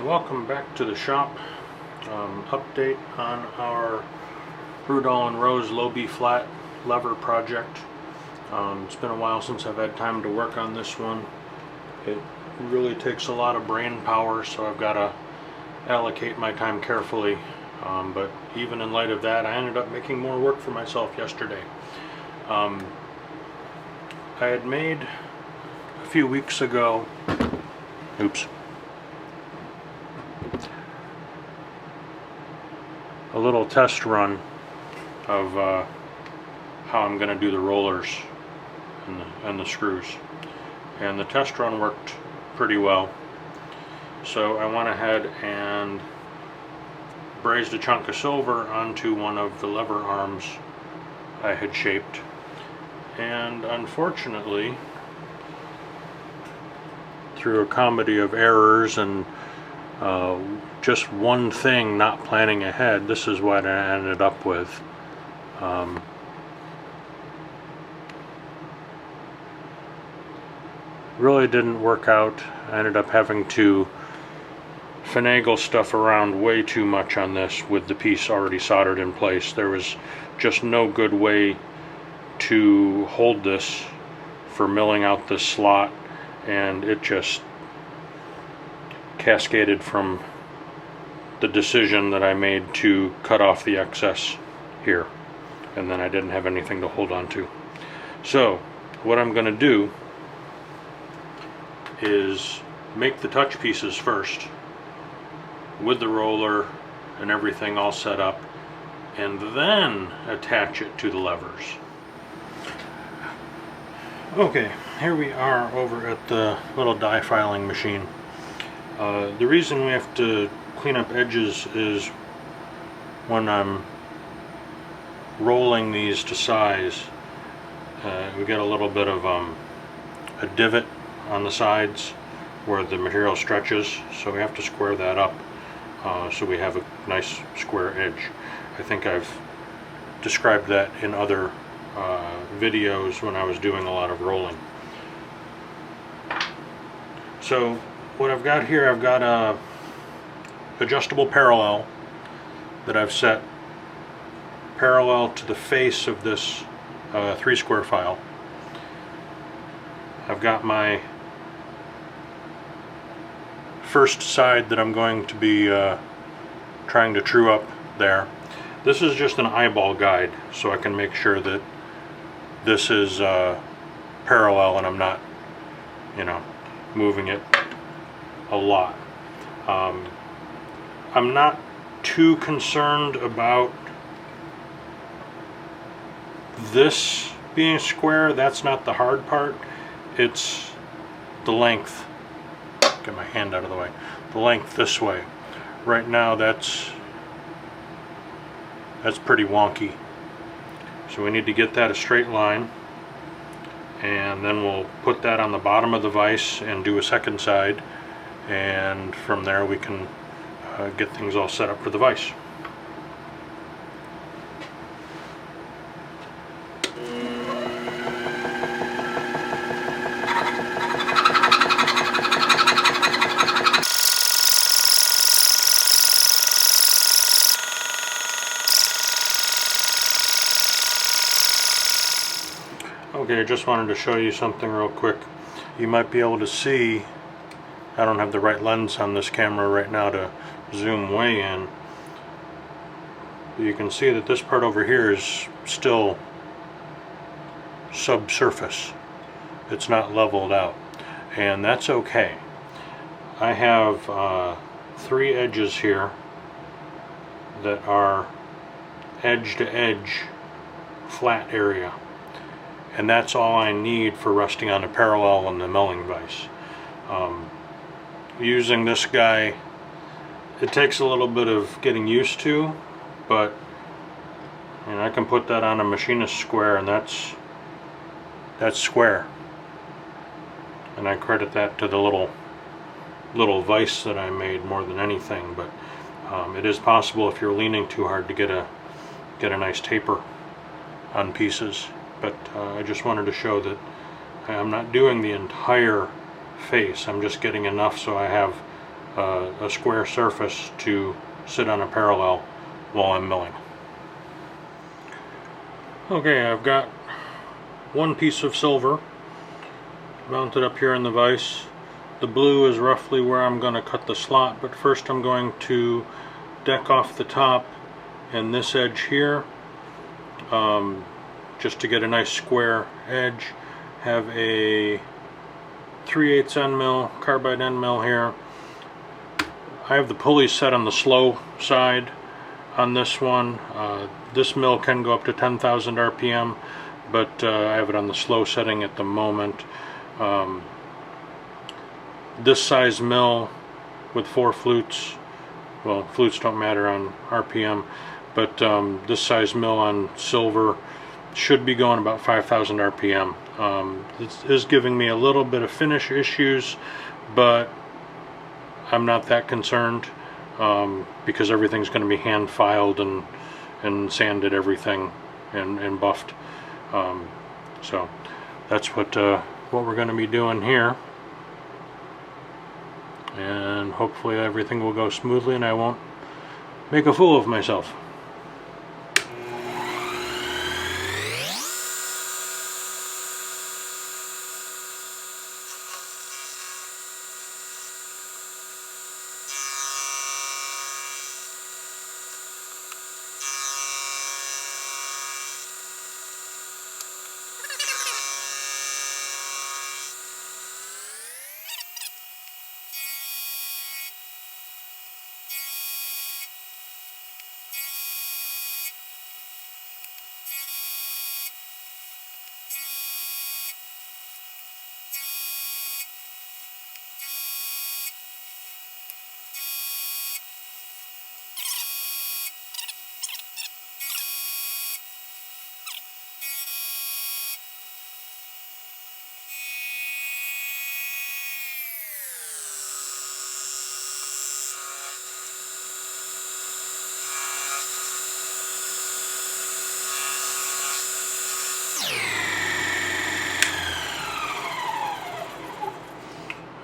Welcome back to the shop. Update on our Rudall Rose Low B flat lever project. It's been a while since I've had time to work on this one. It really takes a lot of brain power, so I've got to allocate my time carefully. But even in light of that, I ended up making more work for myself yesterday. I had made a few weeks ago, a little test run of how I'm going to do the rollers and the screws, and the test run worked pretty well. So I went ahead and brazed a chunk of silver onto one of the lever arms I had shaped, and unfortunately, through a comedy of errors and just one thing not planning ahead, this is what I ended up with. Really didn't work out. I ended up having to finagle stuff around way too much on this with the piece already soldered in place. There was just no good way to hold this for milling out this slot, and it just cascaded from the decision that I made to cut off the excess here, and then I didn't have anything to hold on to. So what I'm going to do is make the touch pieces first with the roller and everything all set up, and then attach it to the levers. Okay, here we are over at the little die filing machine. The reason we have to clean up edges is when I'm rolling these to size, we get a little bit of a divot on the sides where the material stretches, so we have to square that up so we have a nice square edge. I think I've described that in other videos when I was doing a lot of rolling. So what I've got here, I've got a adjustable parallel that I've set parallel to the face of this 3-square file. I've got my first side that I'm going to be trying to true up there. This is just an eyeball guide, so I can make sure that this is parallel and I'm not, moving it a lot. I'm not too concerned about this being square. That's not the hard part. It's the length. Get my hand out of the way. The length this way. Right now that's pretty wonky. So we need to get that a straight line, and then we'll put that on the bottom of the vise and do a second side, and from there we can get things all set up for the vise. Okay, I just wanted to show you something real quick. You might be able to see, I don't have the right lens on this camera right now to zoom way in, but you can see that this part over here is still subsurface. It's not leveled out, and that's okay. I have 3 edges here that are edge to edge flat area, and that's all I need for resting on a parallel on the milling vise. using this guy, it takes a little bit of getting used to, but I can put that on a machinist square, and that's square. And I credit that to the little vise that I made more than anything. But it is possible if you're leaning too hard to get a nice taper on pieces. But I just wanted to show that I'm not doing the entire face. I'm just getting enough so I have a square surface to sit on a parallel while I'm milling. Okay, I've got one piece of silver mounted up here in the vise. The blue is roughly where I'm going to cut the slot, but first I'm going to deck off the top and this edge here, just to get a nice square edge. Have a 3/8 end mill, carbide end mill here. I have the pulleys set on the slow side on this one. This mill can go up to 10,000 RPM, but I have it on the slow setting at the moment. This size mill with 4 flutes, well, flutes don't matter on RPM, but this size mill on silver should be going about 5,000 RPM. This is giving me a little bit of finish issues, but I'm not that concerned because everything's going to be hand filed and sanded everything and buffed. So that's what we're going to be doing here, and hopefully everything will go smoothly and I won't make a fool of myself.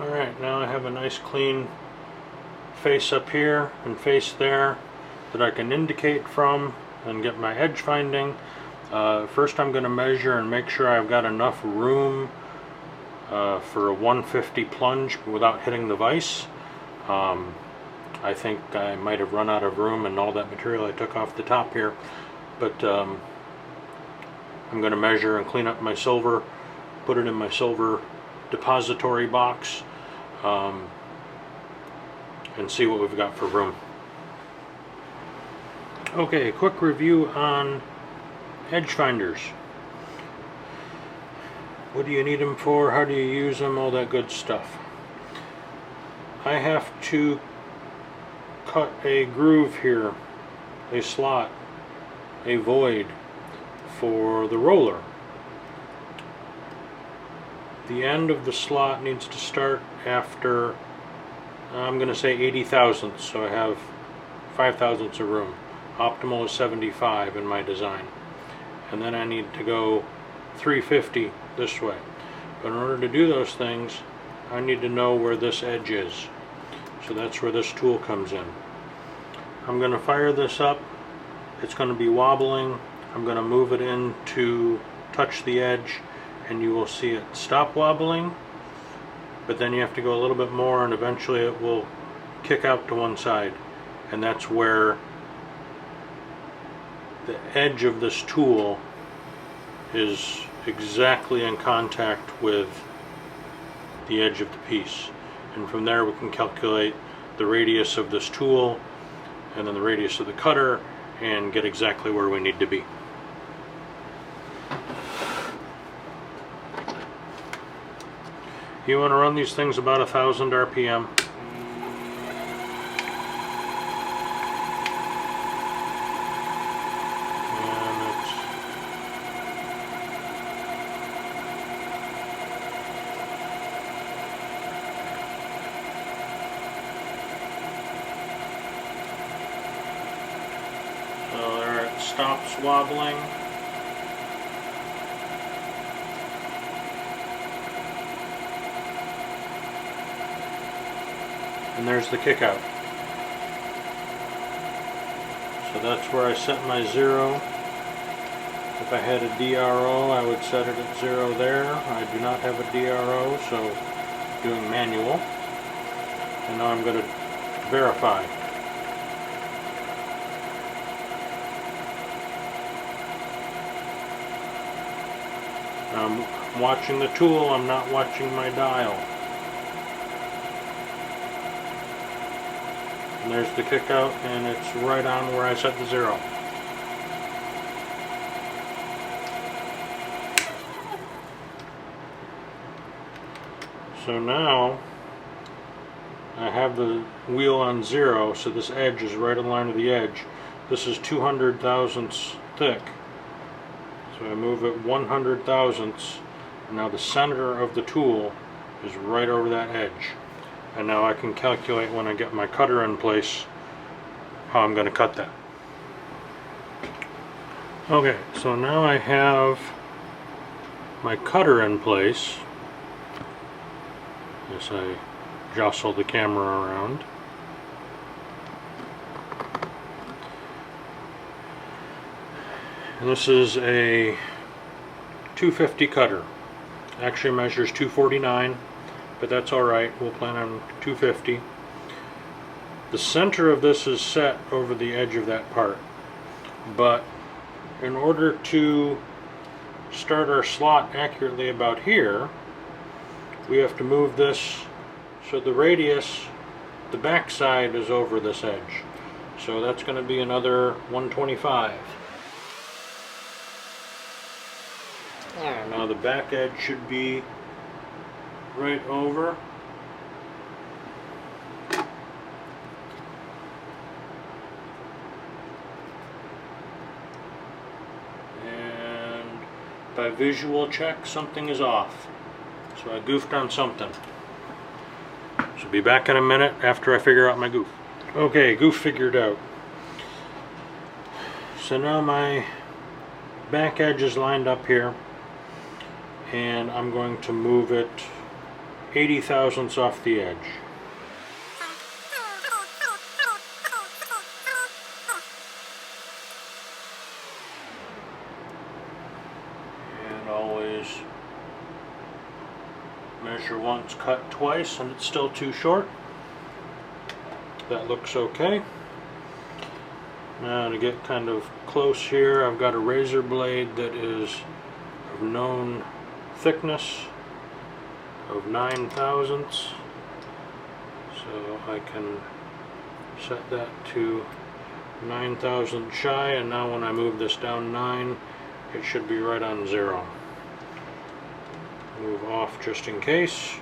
Alright, now I have a nice clean face up here and face there that I can indicate from and get my edge finding. First I'm going to measure and make sure I've got enough room for a 150 plunge without hitting the vise. I think I might have run out of room and all that material I took off the top here, but I'm going to measure and clean up my silver, put it in my silver depository box, and see what we've got for room. Okay, quick review on edge finders. What do you need them for? How do you use them? All that good stuff. I have to cut a groove here, a slot, a void for the roller. The end of the slot needs to start after, I'm going to say 80 thousandths, so I have 5 thousandths of room. Optimal is 75 in my design. And then I need to go 350 this way. But in order to do those things, I need to know where this edge is. So that's where this tool comes in. I'm going to fire this up. It's going to be wobbling. I'm going to move it in to touch the edge, and you will see it stop wobbling, but then you have to go a little bit more and eventually it will kick out to one side, and that's where the edge of this tool is exactly in contact with the edge of the piece. And from there we can calculate the radius of this tool and then the radius of the cutter and get exactly where we need to be. You want to run these things about 1,000 RPM. stops wobbling. And there's the kick out. So that's where I set my 0. If I had a DRO, I would set it at 0 there. I do not have a DRO, so doing manual. And now I'm going to verify. I'm watching the tool, I'm not watching my dial. And there's the kick out, and it's right on where I set the 0. So now I have the wheel on 0, so this edge is right in line with the edge. This is 200 thousandths thick. So I move it 100 thousandths, and now the center of the tool is right over that edge. And now I can calculate when I get my cutter in place how I'm going to cut that. Okay, so now I have my cutter in place. As I jostle the camera around. And this is a 250 cutter. Actually measures 249, but that's alright. We'll plan on 250. The center of this is set over the edge of that part. But in order to start our slot accurately about here, we have to move this so the radius, the back side is over this edge. So that's going to be another 125. Now the back edge should be right over. And by visual check, something is off. So I goofed on something. So be back in a minute after I figure out my goof. Okay, goof figured out. So now my back edge is lined up here, and I'm going to move it 80 thousandths off the edge. And always measure once, cut twice, and it's still too short. That looks okay. Now to get kind of close here, I've got a razor blade that is of known thickness of 9 thousandths. So I can set that to 9 thousandths shy, and now when I move this down 9, it should be right on 0. Move off just in case.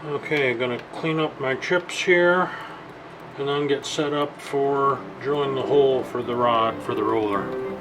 Okay, I'm going to clean up my chips here and then get set up for drilling the hole for the rod for the roller.